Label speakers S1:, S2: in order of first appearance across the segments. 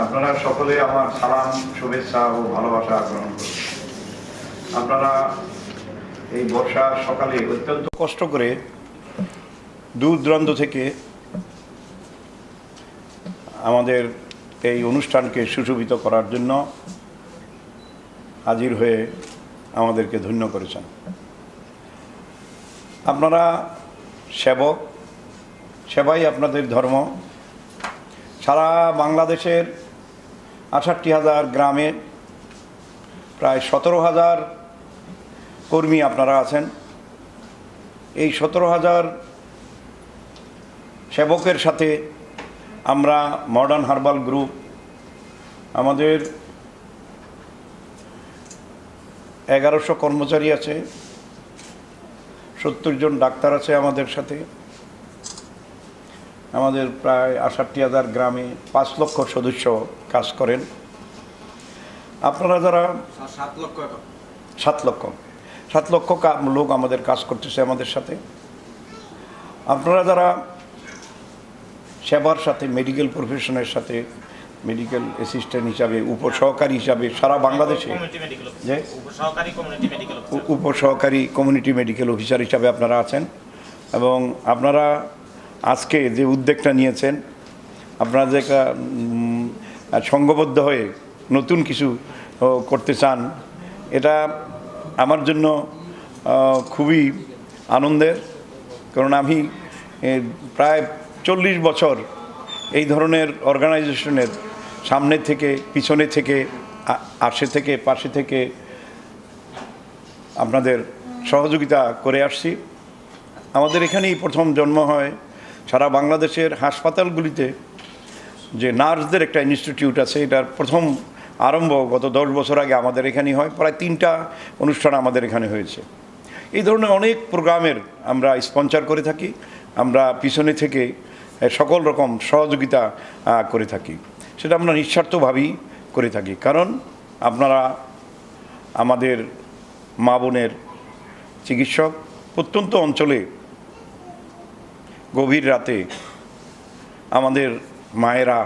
S1: আপনারা সকলে আমার সালাম, শুভেচ্ছা ও ভালোবাসা গ্রহণ করুন। আপনারা এই বর্ষার সকালে অত্যন্ত কষ্ট করে দূর দূরান্ত থেকে আমাদের এই অনুষ্ঠানকে সুশোভিত করার জন্য হাজির হয়ে আমাদেরকে ধন্য করেছেন। আপনারা সেবক, সেবাই আপনাদের ধর্ম। সারা বাংলাদেশের ৬৮,০০০ গ্রামে প্রায় ১৭,০০০ কর্মী আপনারা আছেন। এই ১৭,০০০ সেবকের সাথে আমরা মডার্ন হার্বাল গ্রুপ, আমাদের ১১০০ কর্মচারী আছে, ৭০ জন ডাক্তার আছে আমাদের সাথে। আমাদের প্রায় ৬৮,০০০ গ্রামে ৫ লক্ষ সদস্য কাজ করেন। আপনারা যারা ৭ লক্ষ লোক আমাদের কাজ করতেছে আমাদের সাথে। আপনারা যারা সেবার সাথে মেডিকেল প্রফেশনের সাথে মেডিকেল অ্যাসিস্ট্যান্ট হিসাবে, উপসহকারী হিসাবে সারা বাংলাদেশে যে উপসহকারী কমিউনিটি মেডিকেল অফিসার হিসাবে আপনারা আছেন। এবং আপনারা আজকে যে উদ্যোগটা নিয়েছেন, আপনারা যে সংঘবদ্ধ হয়ে নতুন কিছু করতে চান, এটা আমার জন্য খুবই আনন্দের। কারণ আমি প্রায় ৪০ বছর এই ধরনের অর্গানাইজেশনের সামনে থেকে, পিছনে থেকে, পাশে থেকে আপনাদের সহযোগিতা করে আসছি। আমাদের এখানেই প্রথম জন্ম হয়। সারা বাংলাদেশের হাসপাতালগুলিতে যে নার্সদের একটা ইনস্টিটিউট আছে, এটার প্রথম আরম্ভ গত ১০ বছর আগে আমাদের এখানেই হয়। প্রায় ৩টা অনুষ্ঠান আমাদের এখানে হয়েছে। এই ধরনের অনেক প্রোগ্রামের আমরা স্পন্সর করে থাকি। আমরা পিছনে থেকে সকল রকম সহযোগিতা করে থাকি। সেটা আমরা নিঃস্বার্থভাবেই করে থাকি। কারণ আপনারা আমাদের মা বোনের চিকিৎসক। প্রত্যন্ত অঞ্চলে গভীর রাতে আমাদের মায়েরা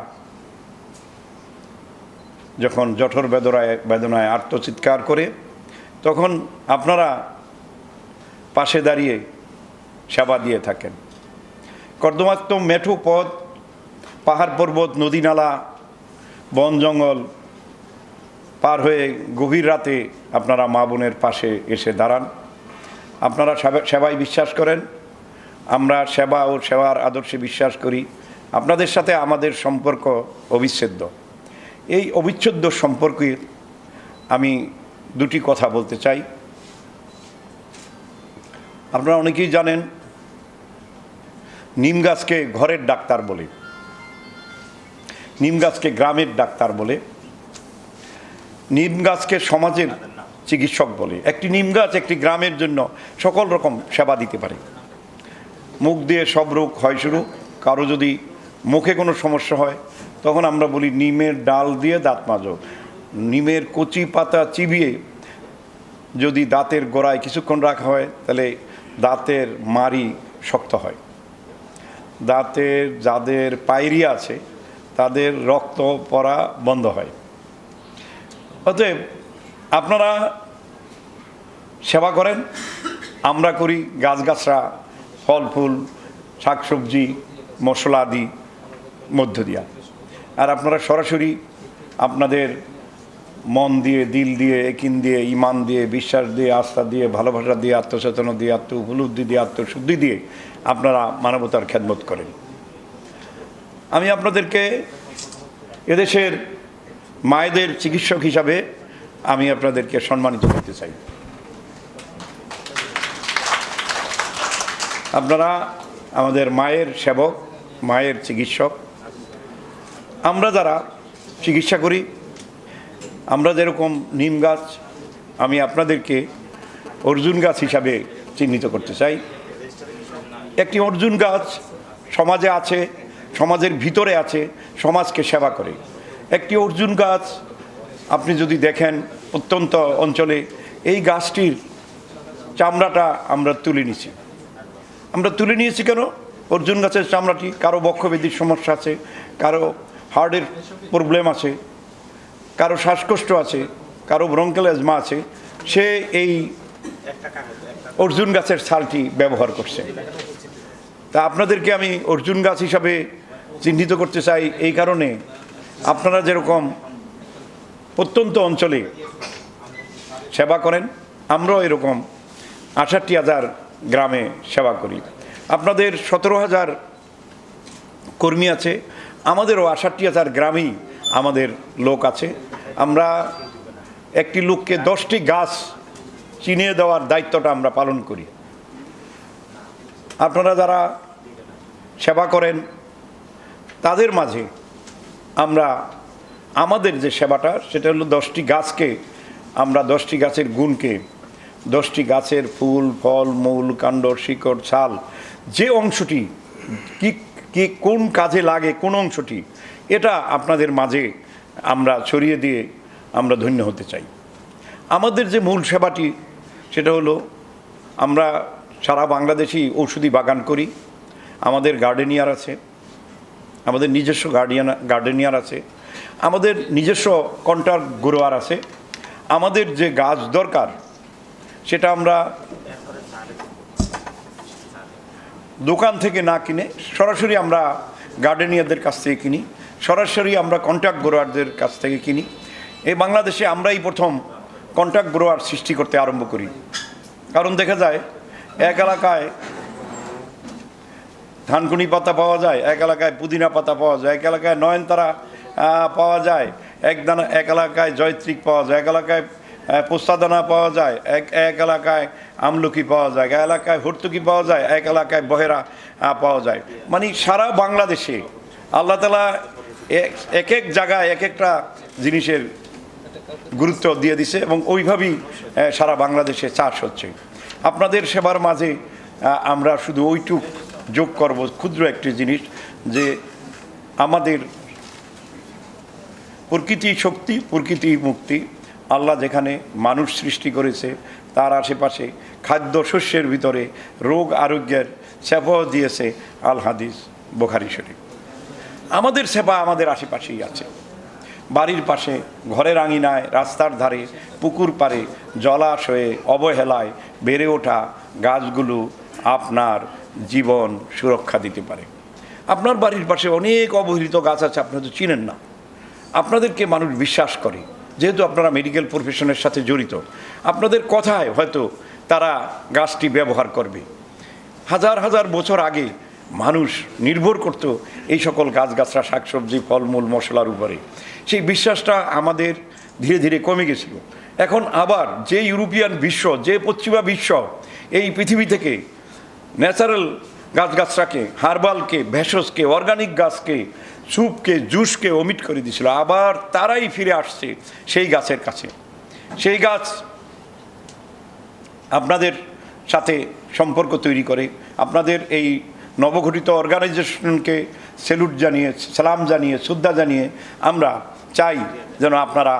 S1: যখন জঠর বেদনায় আর্তচিৎকার করে, তখন আপনারা পাশে দাঁড়িয়ে সেবা দিয়ে থাকেন। কর্দমাক্ত মেঠো পথ, পাহাড় পর্বত, নদী নালা, বন জঙ্গল পার হয়ে গভীর রাতে আপনারা মা বোনের পাশে এসে দাঁড়ান। আপনারা সেবায় বিশ্বাস করেন। আমরা সেবা ও সেবার আদর্শে বিশ্বাস করি। আপনাদের সাথে আমাদের সম্পর্ক অবিচ্ছেদ্য। এই অবিচ্ছেদ্য সম্পর্কে আমি দুটি কথা বলতে চাই। আপনারা অনেকেই জানেন, নিম গাছকে ঘরের ডাক্তার বলে, নিম গাছকে গ্রামের ডাক্তার বলে, নিম গাছকে সমাজের চিকিৎসক বলে। একটি নিম গাছ একটি গ্রামের জন্য সকল রকম সেবা দিতে পারে। মুখ দিয়ে সব রোগ হয় শুরু। কারো যদি মুখে কোনো সমস্যা হয়, তখন আমরা বলি নিমের ডাল দিয়ে দাঁত মাজো। নিমের কচি পাতা চিবিয়ে যদি দাঁতের গোড়ায় কিছুক্ষণ রাখা হয়, তাহলে দাঁতের মাড়ি শক্ত হয়। দাঁতের যাদের পায়রিয়া আছে, তাদের রক্ত পড়া বন্ধ হয়। অতএব আপনারা সেবা করেন, আমরা করি গাছগাছরা, ফল ফুল, শাকসবজি, মশলা আদি মধ্য দিয়া। আর আপনারা সরাসরি আপনাদের মন দিয়ে, দিল দিয়ে, একিন দিয়ে, ইমান দিয়ে, বিশ্বাস দিয়ে, আস্থা দিয়ে, ভালোবাসা দিয়ে, আত্মচেতনা দিয়ে, আত্ম উপলব্ধি দিয়ে, আত্মশুদ্ধি দিয়ে আপনারা মানবতার খেদমত করেন। আমি আপনাদেরকে এদেশের মায়েদের চিকিৎসক হিসাবে আমি আপনাদেরকে সম্মানিত করতে চাই। আপনারা আমাদের মায়ের সেবক, মায়ের চিকিৎসক। আমরা যারা চিকিৎসা করি, আমরা যেরকম নিম গাছ, আমি আপনাদেরকে অর্জুন গাছ হিসাবে চিহ্নিত করতে চাই। একটি অর্জুন গাছ সমাজে আছে, সমাজের ভিতরে আছে, সমাজকে সেবা করে। একটি অর্জুন গাছ আপনি যদি দেখেন প্রত্যন্ত অঞ্চলে, এই গাছটির চামড়াটা আমরা তুলে নিয়েছি। আমরা তুলে নিয়েছি কেন? অর্জুন গাছের চামড়াটি, কারো বক্ষব্যাধির সমস্যা আছে, কারো হার্টের প্রবলেম আছে, কারো শ্বাসকষ্ট আছে, কারো ব্রঙ্কাল অ্যাজমা আছে, সে এই অর্জুন গাছের ছালটি ব্যবহার করছে। তা আপনাদেরকে আমি অর্জুন গাছ হিসাবে চিহ্নিত করতে চাই এই কারণে, আপনারা যেরকম প্রত্যন্ত অঞ্চলে সেবা করেন, আমরাও এরকম ৬৮,০০০ গ্রামে সেবা করি। আপনাদের ১৭,০০০ কর্মী আছে, আমাদেরও ৬৮,০০০ গ্রামেই আমাদের লোক আছে। আমরা একটি লোককে 10টি গাছ চিনিয়ে দেওয়ার দায়িত্বটা আমরা পালন করি। আপনারা যারা সেবা করেন তাদের মাঝে আমরা আমাদের যে সেবাটা, সেটা হলো 10টি গাছকে, আমরা 10টি গাছের গুণকে, 10টি গাছের ফুল, ফল, মূল, কাণ্ড, শিকড়, ছাল, যে অংশটি কি কোন কাজে লাগে, কোন অংশটি, এটা আপনাদের মাঝে আমরা ছড়িয়ে দিয়ে আমরা ধন্য হতে চাই। আমাদের যে মূল সেবাটি, সেটা হলো আমরা সারা বাংলাদেশেই ঔষধি বাগান করি। আমাদের গার্ডেনিয়ার আছে, আমাদের নিজস্ব গার্ডেনিয়ার আছে, আমাদের নিজস্ব কন্ট্রাক্ট গ্রোয়ার আছে। আমাদের যে গাছ দরকার সেটা আমরা দোকান থেকে না কিনে সরাসরি আমরা গার্ডেনিয়ারদের কাছ থেকে কিনি, সরাসরি আমরা কন্ট্রাক্ট গ্রোয়ারদের কাছ থেকে কিনি। এই বাংলাদেশে আমরাই প্রথম কন্ট্রাক্ট গ্রোয়ার সৃষ্টি করতে আরম্ভ করি। কারণ দেখা যায় এক এলাকায় ধানকুনি পাতা পাওয়া যায়, এক এলাকায় পুদিনা পাতা পাওয়া যায়, এক এলাকায় নয়নতারা পাওয়া যায়, এক এলাকায় জয়ত্রিক পাওয়া যায়, এক এলাকায় পোস্তাদানা পাওয়া যায়, এক এলাকায় আমলকি পাওয়া যায়, এক এলাকায় হর্তুকি পাওয়া যায়, এক এলাকায় বহেরা পাওয়া যায়। মানে সারা বাংলাদেশে আল্লাহ তাআলা এক এক জায়গায় এক একটা জিনিসের গুরুত্ব দিয়ে দিছে এবং ওইভাবেই সারা বাংলাদেশে চাষ হচ্ছে। আপনাদের সেবার মাঝে আমরা শুধু ওইটুক যোগ করব, ক্ষুদ্র একটি জিনিস, যে আমাদের প্রকৃতি শক্তি, প্রকৃতি মুক্তি। আল্লাহ যেখানে মানুষ সৃষ্টি করেছে তার আশেপাশে খাদ্য শস্যের ভিতরে রোগ আরোগ্যের সেবাও দিয়েছে আল হাদিস বুখারী শরীফ। আমাদের সেবা আমাদের আশেপাশেই আছে, বাড়ির পাশে, ঘরের আঙিনায়, রাস্তার ধারে, পুকুর পাড়ে, জলাশয়ে, অবহেলায় বেড়ে ওঠা গাছগুলো আপনার জীবন সুরক্ষা দিতে পারে। আপনার বাড়ির পাশে অনেক অবহেলিত গাছ আছে, আপনারা তো চিনেন না, আপনাদেরকে মানুষ বিশ্বাস করে, যেহেতু আপনারা মেডিকেল প্রফেশনের সাথে জড়িত, আপনাদের কথায় হয়তো তারা গাছটি ব্যবহার করবে। হাজার হাজার বছর আগে মানুষ নির্ভর করত এই সকল গাছগাছরা, শাকসবজি, ফলমূল, মশলার উপরে। সেই বিশ্বাসটা আমাদের ধীরে ধীরে কমে গেছিল। এখন আবার যে ইউরোপিয়ান বিশ্ব, যে পশ্চিমা বিশ্ব এই পৃথিবী থেকে ন্যাচারাল গাছগাছরাকে, হার্বালকে, ভেষজকে, অর্গানিক গাছকে, স্যুপকে, জুসকে ওমিট করে দিয়েছিল, আবার তারাই ফিরে আসছে সেই গাছের কাছে। সেই গাছ আপনাদের সাথে সম্পর্ক তৈরি করে। আপনাদের এই নবগঠিত অর্গানাইজেশনকে স্যালুট জানিয়ে, সালাম জানিয়ে, শ্রদ্ধা জানিয়ে আমরা চাই যেন আপনারা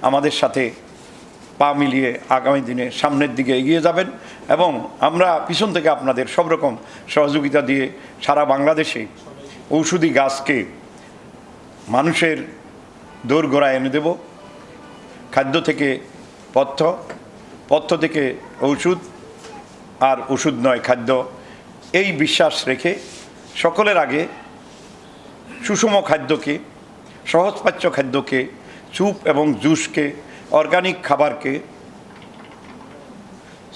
S1: আমাদের সাথে পা মিলিয়ে আগামী দিনে সামনের দিকে এগিয়ে যাবেন এবং আমরা পিছন থেকে আপনাদের সব রকম সহযোগিতা দিয়ে সারা বাংলাদেশে ঔষধি গাছকে মানুষের দোরগোড়ায় এনে দেব। খাদ্য থেকে পথ্য, পথ্য থেকে ঔষধ, আর ওষুধ নয় খাদ্য, এই বিশ্বাস রেখে সকলের আগে সুষম খাদ্যকে, সহজপাচ্য খাদ্যকে, স্যুপ এবং জুসকে, অর্গানিক খাবারকে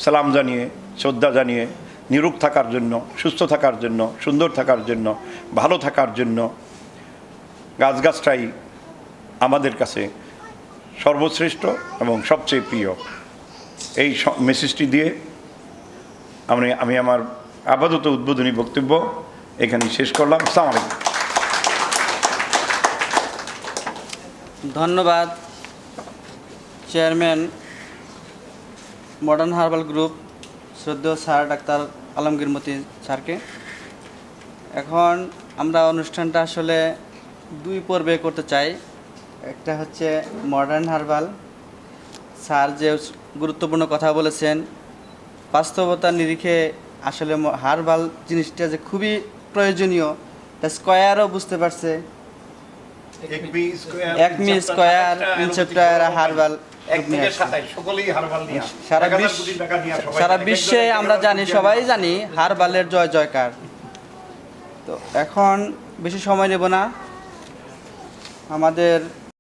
S1: সালাম জানিয়ে, শ্রদ্ধা জানিয়ে নিরোগ থাকার জন্য, সুস্থ থাকার জন্য, সুন্দর থাকার জন্য, ভালো থাকার জন্য গাছগাছটাই আমাদের কাছে সর্বশ্রেষ্ঠ এবং সবচেয়ে প্রিয়। এই মেসেজটি দিয়ে আমি আমার আপাতত উদ্বোধনী বক্তব্য এখানে শেষ করলাম। আসসালামু আলাইকুম।
S2: ধন্যবাদ চেয়ারম্যান মডার্ন হার্বাল গ্রুপ শ্রদ্ধেয় স্যার ডাক্তার আলমগীর মতি স্যারকে। এখন আমরা অনুষ্ঠানটা আসলে দুই পর্বে করতে চাই। একটা হচ্ছে মডার্ন হার্বাল, স্যার যে গুরুত্বপূর্ণ কথা বলেছেন, বাস্তবতার নিরিখে আসলে হার্বাল জিনিসটা যে খুবই প্রয়োজনীয়, স্কোয়ারও বুঝতে পারছে, একমি স্কোয়ার, ইনসেপ্টার, হার্বাল সারা বিশ্বে আমরা জানি, সবাই জানি হার্বালের জয় জয়কার। তো এখন বেশি সময় নেব না, আমাদের